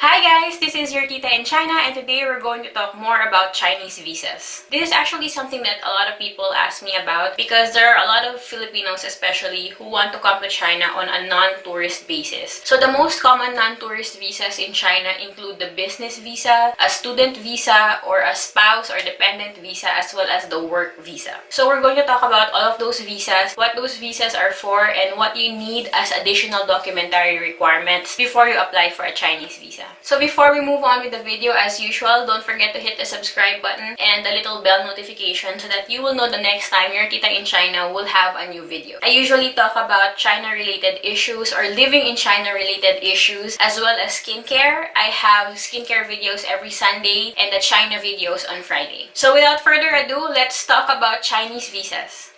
Hi guys, this is your tita in China, and today we're going to talk more about Chinese visas. This is actually something that a lot of people ask me about because there are a lot of Filipinos especially who want to come to China on a non-tourist basis. So the most common non-tourist visas in China include the business visa, a student visa, or a spouse or dependent visa, as well as the work visa. So we're going to talk about all of those visas, what those visas are for, and what you need as additional documentary requirements before you apply for a Chinese visa. So before we move on with the video, as usual, don't forget to hit the subscribe button and the little bell notification so that you will know the next time your tita in China will have a new video. I usually talk about China-related issues or living in China-related issues, as well as skincare. I have skincare videos every Sunday and the China videos on Friday. So without further ado, let's talk about Chinese visas.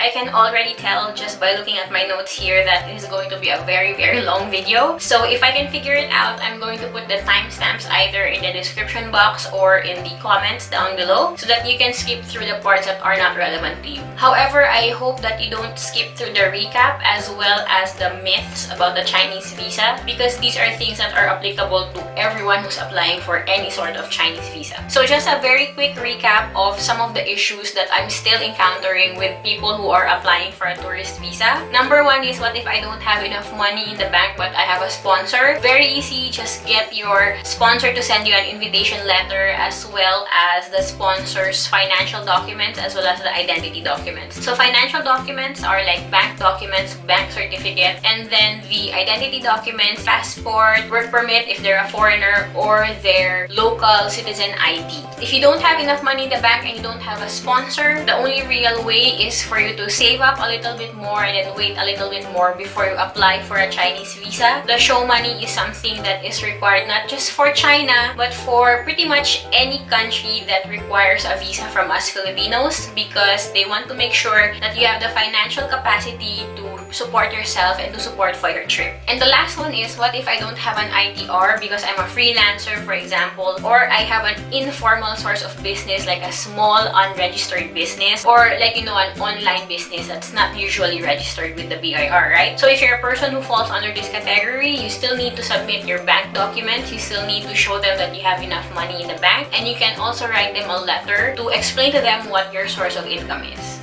I can already tell just by looking at my notes here that this is going to be a very long video. So if I can figure it out, I'm going to put the timestamps either in the description box or in the comments down below so that you can skip through the parts that are not relevant to you. However, I hope that you don't skip through the recap as well as the myths about the Chinese visa, because these are things that are applicable to everyone who's applying for any sort of Chinese visa. So just a very quick recap of some of the issues that I'm still encountering with people who are applying for a tourist visa. Number one is, what if I don't have enough money in the bank but I have a sponsor? Very easy, just get your sponsor to send you an invitation letter as well as the sponsor's financial documents as well as the identity documents. So financial documents are like bank documents, bank certificate, and then the identity documents, passport, work permit if they're a foreigner, or their local citizen ID. If you don't have enough money in the bank and you don't have a sponsor, the only real way is for you to save up a little bit more and then wait a little bit more before you apply for a Chinese visa. The show money is something that is required not just for China but for pretty much any country that requires a visa from us Filipinos, because they want to make sure that you have the financial capacity to support yourself and to support for your trip. And the last one is, what if I don't have an ITR because I'm a freelancer, for example, or I have an informal source of business like a small unregistered business, or like, you know, an online business that's not usually registered with the BIR, right? So if you're a person who falls under this category, you still need to submit your bank documents, you still need to show them that you have enough money in the bank, and you can also write them a letter to explain to them what your source of income is.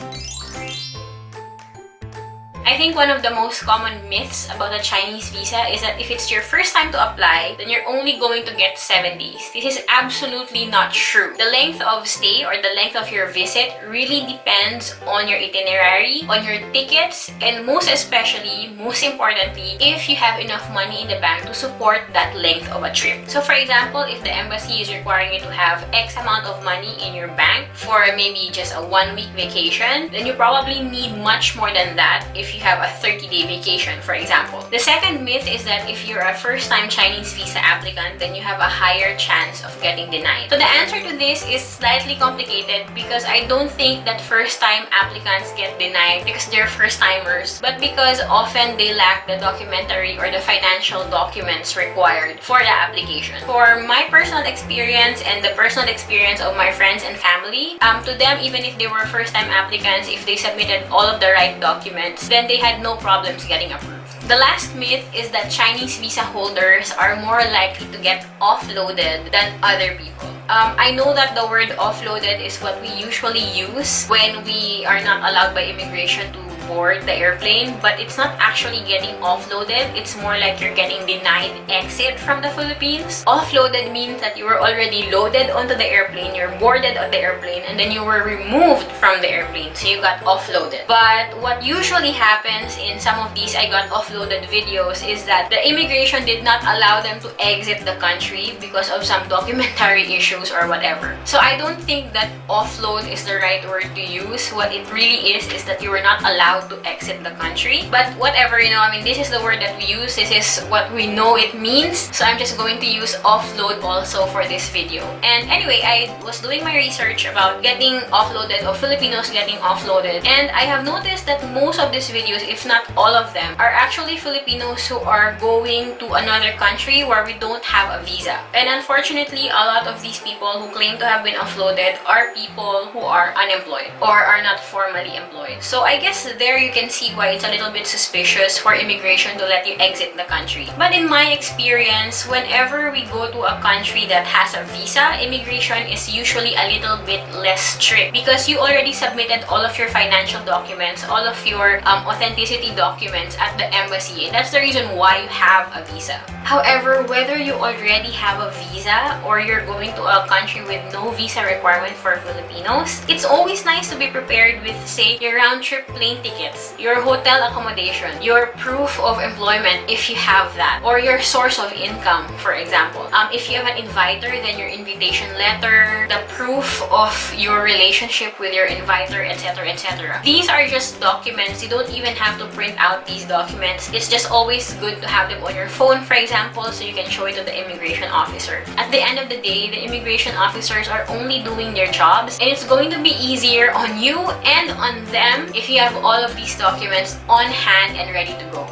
I think one of the most common myths about the Chinese visa is that if it's your first time to apply, then you're only going to get 7 days. This is absolutely not true. The length of stay or the length of your visit really depends on your itinerary, on your tickets, and most especially, most importantly, if you have enough money in the bank to support that length of a trip. So for example, if the embassy is requiring you to have X amount of money in your bank for maybe just a 1-week vacation, then you probably need much more than that if you have a 30-day vacation, for example. The second myth is that if you're a first-time Chinese visa applicant, then you have a higher chance of getting denied. So the answer to this is slightly complicated, because I don't think that first-time applicants get denied because they're first-timers, but because often they lack the documentary or the financial documents required for the application. For my personal experience and the personal experience of my friends and family, to them, even if they were first-time applicants, if they submitted all of the right documents, then they had no problems getting approved. The last myth is that Chinese visa holders are more likely to get offloaded than other people. I know that the word offloaded is what we usually use when we are not allowed by immigration to board the airplane, but it's not actually getting offloaded. It's more like you're getting denied exit from the Philippines. Offloaded means that you were already loaded onto the airplane, you're boarded on the airplane, and then you were removed from the airplane, so you got offloaded. But what usually happens in some of these I got offloaded videos is that the immigration did not allow them to exit the country because of some documentary issues or whatever. So I don't think that offload is the right word to use. What it really is that you were not allowed to exit the country. But whatever, you know, I mean, this is the word that we use, this is what we know it means, so I'm just going to use offload also for this video. And anyway, I was doing my research about getting offloaded or Filipinos getting offloaded, and I have noticed that most of these videos, if not all of them, are actually Filipinos who are going to another country where we don't have a visa. And unfortunately, a lot of these people who claim to have been offloaded are people who are unemployed or are not formally employed. So I guess there you can see why it's a little bit suspicious for immigration to let you exit the country. But in my experience, whenever we go to a country that has a visa, immigration is usually a little bit less strict because you already submitted all of your financial documents, all of your authenticity documents at the embassy, and that's the reason why you have a visa. However, whether you already have a visa or you're going to a country with no visa requirement for Filipinos, it's always nice to be prepared with, say, your round-trip plane tickets, your hotel accommodation, your proof of employment if you have that, or your source of income, for example. If you have an inviter, then your invitation letter, the proof of your relationship with your inviter, etc., etc. These are just documents. You don't even have to print out these documents. It's just always good to have them on your phone, for example, so you can show it to the immigration officer. At the end of the day, the immigration officers are only doing their jobs, and it's going to be easier on you and on them if you have all of these documents on hand and ready to go.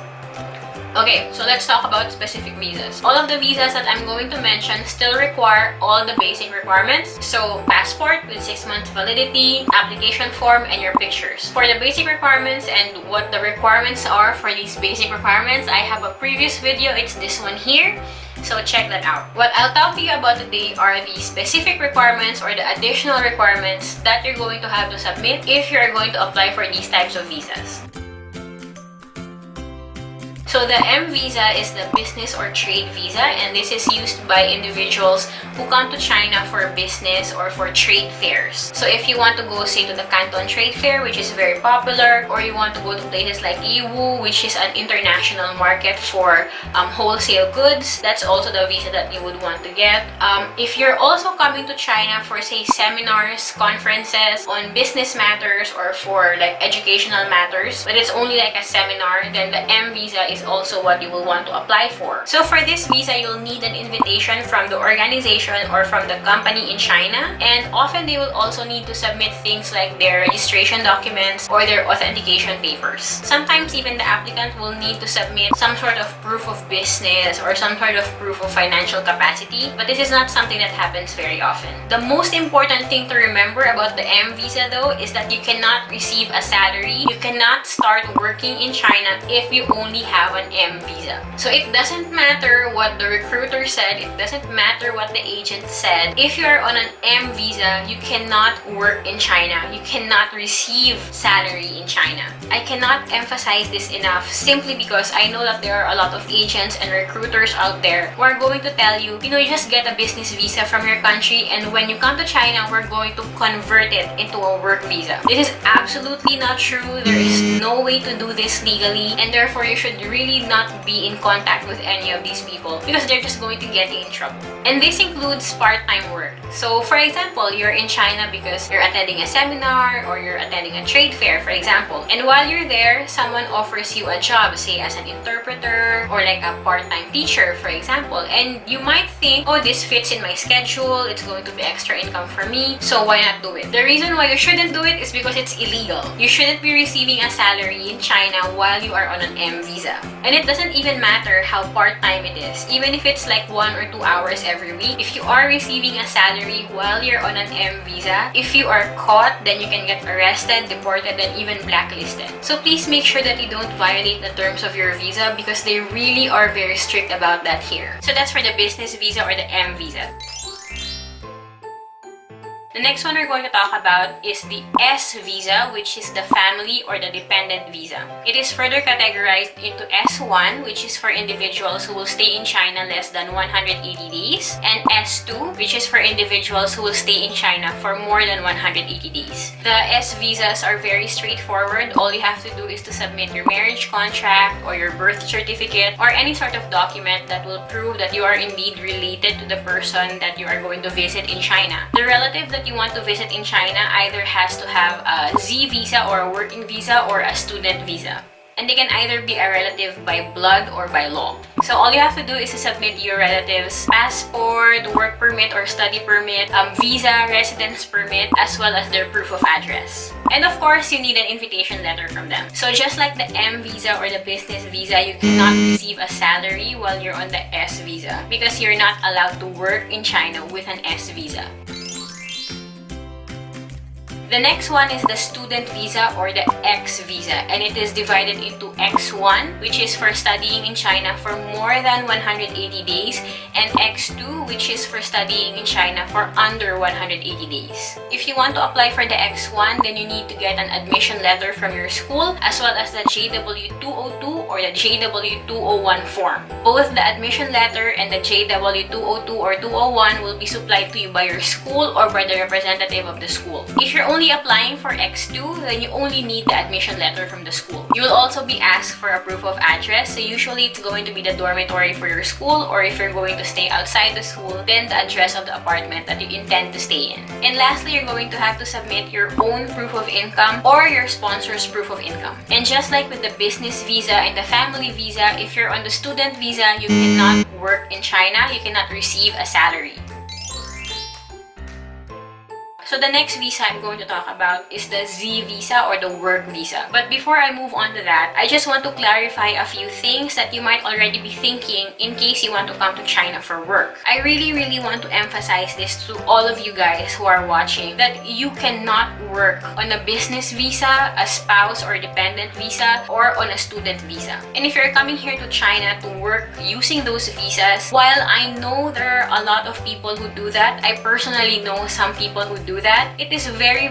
Okay, so let's talk about specific visas. All of the visas that I'm going to mention still require all the basic requirements. So, passport with 6 months validity, application form, and your pictures. For the basic requirements and what the requirements are for these basic requirements, I have a previous video. It's this one here. So check that out. What I'll talk to you about today are the specific requirements or the additional requirements that you're going to have to submit if you're going to apply for these types of visas. So the M visa is the business or trade visa, and this is used by individuals who come to China for business or for trade fairs. So if you want to go, say, to the Canton Trade Fair, which is very popular, or you want to go to places like Yiwu, which is an international market for wholesale goods, that's also the visa that you would want to get. If you're also coming to China for, say, seminars, conferences on business matters or for like educational matters, but it's only like a seminar, then the M visa is also what you will want to apply for. So for this visa, you'll need an invitation from the organization or from the company in China, and often they will also need to submit things like their registration documents or their authentication papers. Sometimes even the applicant will need to submit some sort of proof of business or some sort of proof of financial capacity, but this is not something that happens very often. The most important thing to remember about the M visa though is that you cannot receive a salary, you cannot start working in China if you only have an M visa. So it doesn't matter what the recruiter said, it doesn't matter what the agent said. If you're on an M visa, you cannot work in China. You cannot receive salary in China. I cannot emphasize this enough simply because I know that there are a lot of agents and recruiters out there who are going to tell you, you just get a business visa from your country, and when you come to China, we're going to convert it into a work visa. This is absolutely not true. There is no way to do this legally, and therefore you should really not be in contact with any of these people because they're just going to get you in trouble. And this includes part-time work. So for example, you're in China because you're attending a seminar or you're attending a trade fair, for example. And while you're there, someone offers you a job, say as an interpreter or like a part-time teacher, for example. And you might think, oh, this fits in my schedule, it's going to be extra income for me, so why not do it? The reason why you shouldn't do it is because it's illegal. You shouldn't be receiving a salary in China while you are on an M visa. And it doesn't even matter how part-time it is. Even if it's like 1 or 2 hours every week, if you are receiving a salary while you're on an M visa, if you are caught, then you can get arrested, deported, and even blacklisted. So please make sure that you don't violate the terms of your visa because they really are very strict about that here. So that's for the business visa or the M visa. The next one we're going to talk about is the S visa, which is the family or the dependent visa. It is further categorized into S1, which is for individuals who will stay in China less than 180 days, and S2, which is for individuals who will stay in China for more than 180 days. The S visas are very straightforward. All you have to do is to submit your marriage contract or your birth certificate or any sort of document that will prove that you are indeed related to the person that you are going to visit in China. The relative that you want to visit in China either has to have a Z visa or a working visa or a student visa. And they can either be a relative by blood or by law. So all you have to do is to submit your relative's passport, work permit or study permit, visa, residence permit, as well as their proof of address. And of course, you need an invitation letter from them. So just like the M visa or the business visa, you cannot receive a salary while you're on the S visa because you're not allowed to work in China with an S visa. The next one is the student visa or the X visa, and it is divided into X1, which is for studying in China for more than 180 days, and X2, which is for studying in China for under 180 days. If you want to apply for the X1, then you need to get an admission letter from your school as well as the JW202 or the JW201 form. Both the admission letter and the JW202 or 201 will be supplied to you by your school or by the representative of the school. If you're only applying for X2, then you only need the admission letter from the school. You will also be asked for a proof of address, so usually it's going to be the dormitory for your school, or if you're going to stay outside the school, then the address of the apartment that you intend to stay in. And lastly, you're going to have to submit your own proof of income or your sponsor's proof of income. And just like with the business visa and the family visa, if you're on the student visa, you cannot work in China, you cannot receive a salary. So the next visa I'm going to talk about is the Z visa or the work visa. But before I move on to that, I just want to clarify a few things that you might already be thinking in case you want to come to China for work. I really want to emphasize this to all of you guys who are watching, that you cannot work on a business visa, a spouse or dependent visa, or on a student visa. And if you're coming here to China to work using those visas, while I know there are a lot of people who do that, I personally know some people who do that, it is very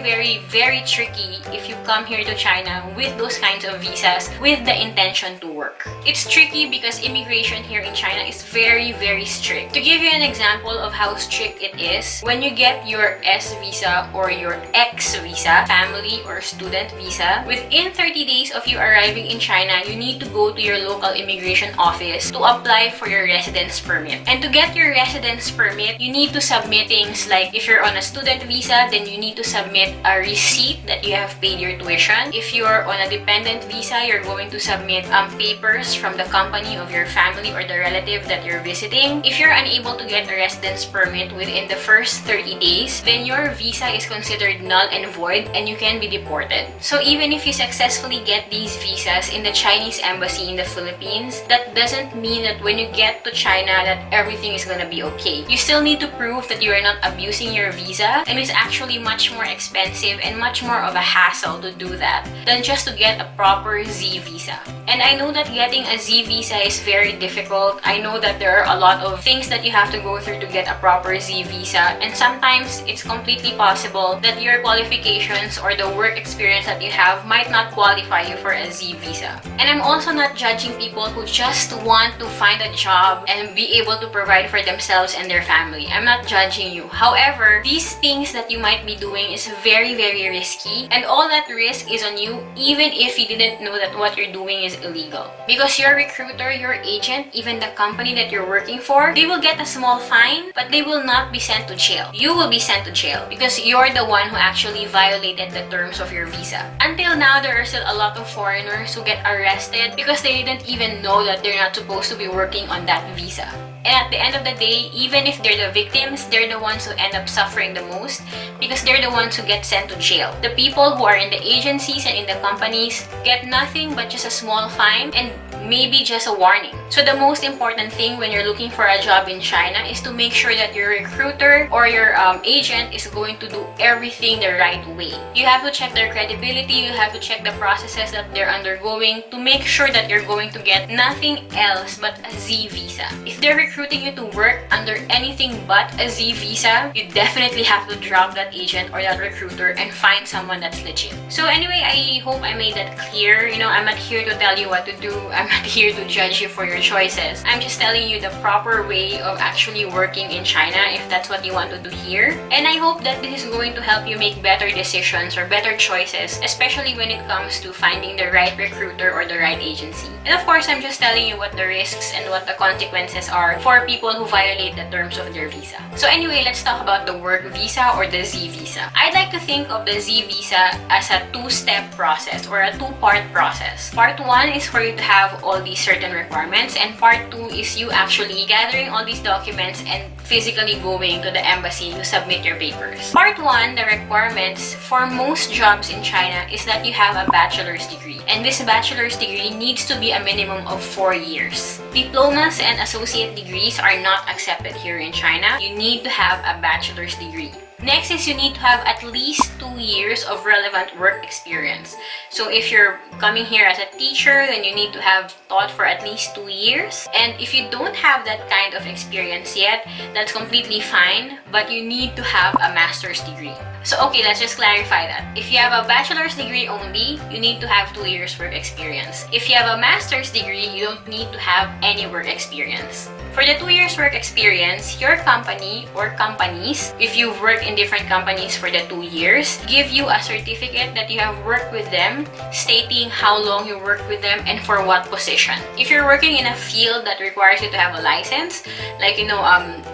tricky if you come here to China with those kinds of visas with the intention to work. It's tricky because immigration here in China is very strict. To give you an example of how strict it is, when you get your S visa or your X visa, family or student visa, within 30 days of you arriving in China, you need to go to your local immigration office to apply for your residence permit. And to get your residence permit, you need to submit things like, if you're on a student visa, then you need to submit a receipt that you have paid your tuition. If you're on a dependent visa, you're going to submit papers from the company of your family or the relative that you're visiting. If you're unable to get a residence permit within the first 30 days, then your visa is considered null and void and you can be deported. So even if you successfully get these visas in the Chinese embassy in the Philippines, that doesn't mean that when you get to China that everything is gonna be okay. You still need to prove that you are not abusing your visa, and it's actually much more expensive and much more of a hassle to do that than just to get a proper Z visa. And I know that getting a Z visa is very difficult. I know that there are a lot of things that you have to go through to get a proper Z visa, and sometimes it's completely possible that your qualifications or the work experience that you have might not qualify you for a Z visa. And I'm also not judging people who just want to find a job and be able to provide for themselves and their family. I'm not judging you. However, these things that you might be doing is very risky, and all that risk is on you even if you didn't know that what you're doing is illegal. Because your recruiter, your agent, even the company that you're working for, they will get a small fine, but they will not be sent to jail. You will be sent to jail because you're the one who actually violated the terms of your visa. Until now, there are still a lot of foreigners who get arrested because they didn't even know that they're not supposed to be working on that visa. And at the end of the day, even if they're the victims, they're the ones who end up suffering the most because they're the ones who get sent to jail. The people who are in the agencies and in the companies get nothing but just a small fine and maybe just a warning. So the most important thing when you're looking for a job in China is to make sure that your recruiter or your agent is going to do everything the right way. You have to check their credibility, you have to check the processes that they're undergoing to make sure that you're going to get nothing else but a Z visa. If they're recruiting you to work under anything but a Z visa, you definitely have to drop that agent or that recruiter and find someone that's legit. So anyway, I hope I made that clear. You know, I'm not here to tell you what to do. I'm not here to judge you for your choices. I'm just telling you the proper way of actually working in China if that's what you want to do here. And I hope that this is going to help you make better decisions or better choices, especially when it comes to finding the right recruiter or the right agency. And of course, I'm just telling you what the risks and what the consequences are for people who violate the terms of their visa. So anyway, let's talk about the work visa or the Z visa. I'd like to think of the Z visa as a two-step process or a two-part process. Part 1 is for you to have all these certain requirements, and part 2 is you actually gathering all these documents and physically going to the embassy to submit your papers. Part 1, the requirements for most jobs in China is that you have a bachelor's degree, and this bachelor's degree needs to be a minimum of 4 years. Diplomas and associate degrees are not accepted here in China. You need to have a bachelor's degree. Next is you need to have at least 2 years of relevant work experience. So if you're coming here as a teacher, then you need to have taught for at least 2 years. And if you don't have that kind of experience yet, that's completely fine, but you need to have a master's degree. So okay, let's just clarify that. If you have a bachelor's degree only, you need to have 2 years work experience. If you have a master's degree, you don't need to have any work experience. For the 2 years work experience, your company or companies, if you've worked in different companies for the 2 years, give you a certificate that you have worked with them, stating how long you worked with them and for what position. If you're working in a field that requires you to have a license, like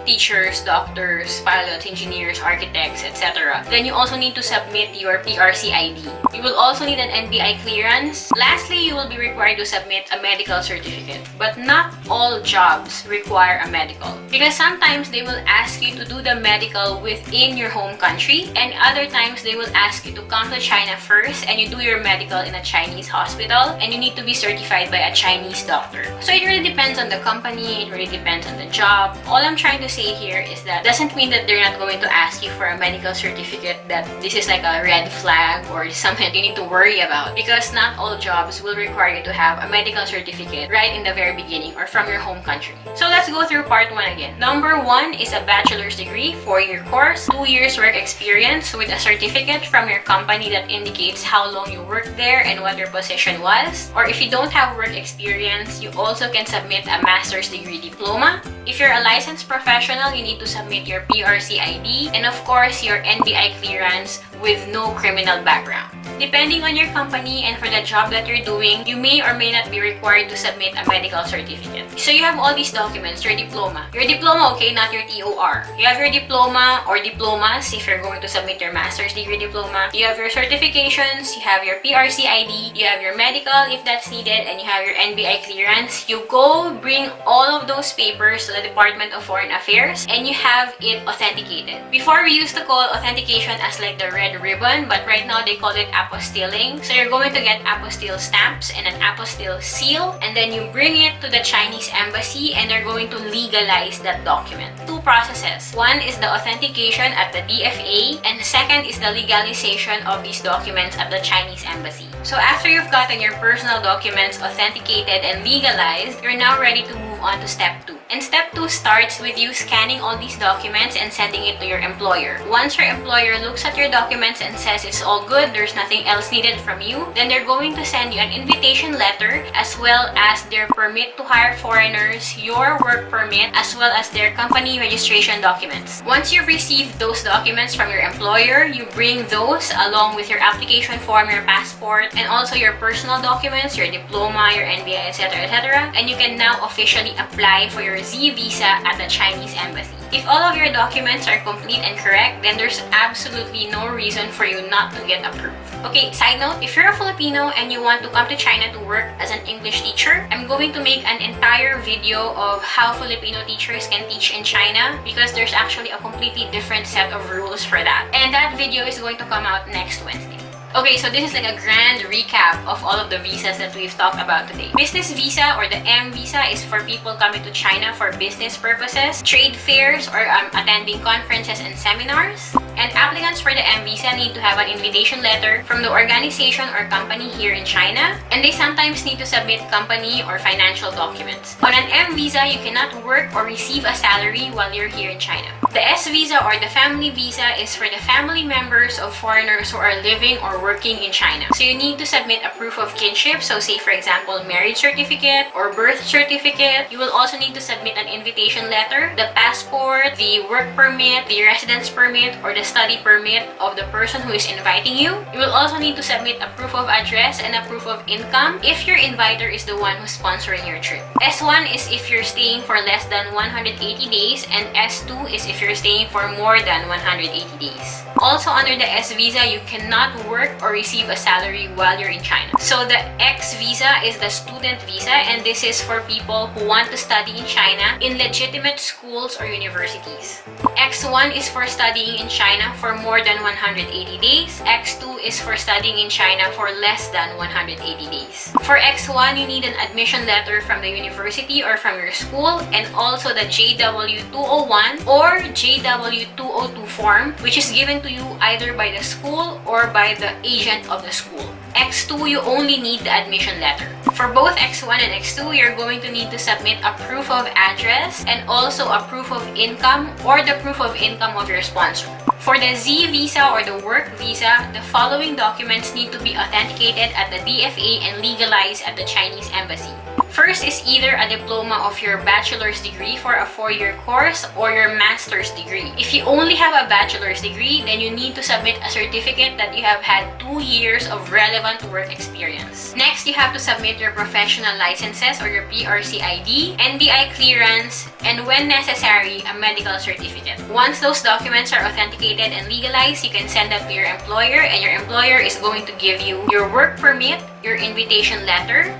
teachers, doctors, pilots, engineers, architects, etc., then you also need to submit your PRC ID. You will also need an NBI clearance. Lastly, you will be required to submit a medical certificate. But not all jobs require a medical, because sometimes they will ask you to do the medical within your home country, and other times they will ask you to come to China first and you do your medical in a Chinese hospital, and you need to be certified by a Chinese doctor. So it really depends on the company, it really depends on the job. All I'm trying to say here is that doesn't mean that they're not going to ask you for a medical certificate, that this is like a red flag or something that you need to worry about, because not all jobs will require you to have a medical certificate right in the very beginning or from your home country. So let's go through part 1 again. Number 1 is a bachelor's degree, 4-year course, 2 years work experience with a certificate from your company that indicates how long you worked there and what your position was. Or if you don't have work experience, you also can submit a master's degree diploma. If you're a licensed professional, you need to submit your PRC ID and of course your NBI clearance with no criminal background. Depending on your company and for the job that you're doing, you may or may not be required to submit a medical certificate. So you have all these documents, your diploma. Your diploma, okay, not your TOR. You have your diploma or diplomas if you're going to submit your master's degree diploma. You have your certifications, you have your PRC ID, you have your medical if that's needed, and you have your NBI clearance. You go bring all of those papers to the Department of Foreign Affairs and you have it authenticated. Before we used to call authentication as like the red ribbon, but right now they call it apostilling. So you're going to get apostille stamps and an apostille seal, and then you bring it to the Chinese embassy and they're going to legalize that document. 2 processes. One is the authentication at the DFA, and second is the legalization of these documents at the Chinese embassy. So after you've gotten your personal documents authenticated and legalized, you're now ready to move on to step 2. And step 2 starts with you scanning all these documents and sending it to your employer. Once your employer looks at your documents and says it's all good, there's nothing else needed from you, then they're going to send you an invitation letter as well as their permit to hire foreigners, your work permit, as well as their company registration documents. Once you've received those documents from your employer, you bring those along with your application form, your passport, and also your personal documents, your diploma, your NBI, etc., and you can now officially apply for your Z visa at the Chinese embassy. If all of your documents are complete and correct, then there's absolutely no reason for you not to get approved. Okay, side note, if you're a Filipino and you want to come to China to work as an English teacher, I'm going to make an entire video of how Filipino teachers can teach in China, because there's actually a completely different set of rules for that. And that video is going to come out next Wednesday. Okay, so this is like a grand recap of all of the visas that we've talked about today. Business visa or the M visa is for people coming to China for business purposes, trade fairs, or attending conferences and seminars. And applicants for the M visa need to have an invitation letter from the organization or company here in China, and they sometimes need to submit company or financial documents. On an M visa, you cannot work or receive a salary while you're here in China. The S visa or the family visa is for the family members of foreigners who are living or working in China. So you need to submit a proof of kinship, so say for example marriage certificate or birth certificate. You will also need to submit an invitation letter, the passport, the work permit, the residence permit, or the study permit of the person who is inviting you. You will also need to submit a proof of address and a proof of income if your inviter is the one who's sponsoring your trip. S1 is if you're staying for less than 180 days, and S2 is if you're staying for more than 180 days. Also under the S visa, you cannot work or receive a salary while you're in China. So the X visa is the student visa, and this is for people who want to study in China in legitimate schools or universities. X1 is for studying in China China for more than 180 days. X2 is for studying in China for less than 180 days. For X1, you need an admission letter from the university or from your school, and also the JW201 or JW202 form, which is given to you either by the school or by the agent of the school. X2, you only need the admission letter. For both X1 and X2, you're going to need to submit a proof of address and also a proof of income or the proof of income of your sponsor. For the Z visa or the work visa, the following documents need to be authenticated at the DFA and legalized at the Chinese embassy. First is either a diploma of your bachelor's degree for a 4-year course or your master's degree. If you only have a bachelor's degree, then you need to submit a certificate that you have had 2 years of relevant work experience. Next, you have to submit your professional licenses or your PRC ID, NBI clearance, and when necessary, a medical certificate. Once those documents are authenticated and legalized, you can send that to your employer, and your employer is going to give you your work permit, your invitation letter,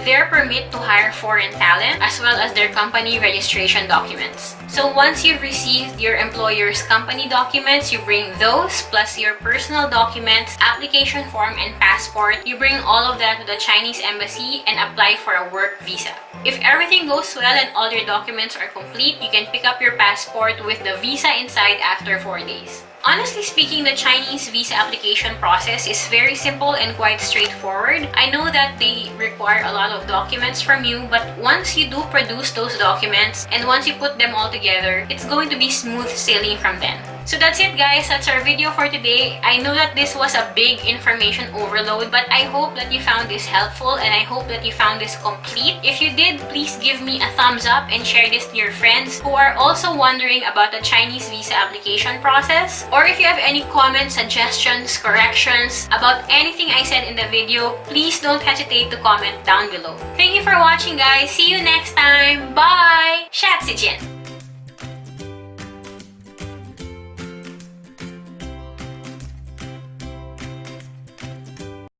their permit to hire foreign talent, as well as their company registration documents. So once you've received your employer's company documents, you bring those plus your personal documents, application form, and passport. You bring all of that to the Chinese embassy and apply for a work visa. If everything goes well and all your documents are complete, you can pick up your passport with the visa inside after 4 days. Honestly speaking, the Chinese visa application process is very simple and quite straightforward. I know that they require a lot of documents from you, but once you do produce those documents and once you put them all together, it's going to be smooth sailing from then. So that's it, guys. That's our video for today. I know that this was a big information overload, but I hope that you found this helpful and I hope that you found this complete. If you did, please give me a thumbs up and share this to your friends who are also wondering about the Chinese visa application process. Or if you have any comments, suggestions, corrections about anything I said in the video, please don't hesitate to comment down below. Thank you for watching, guys. See you next time. Bye! 下次见!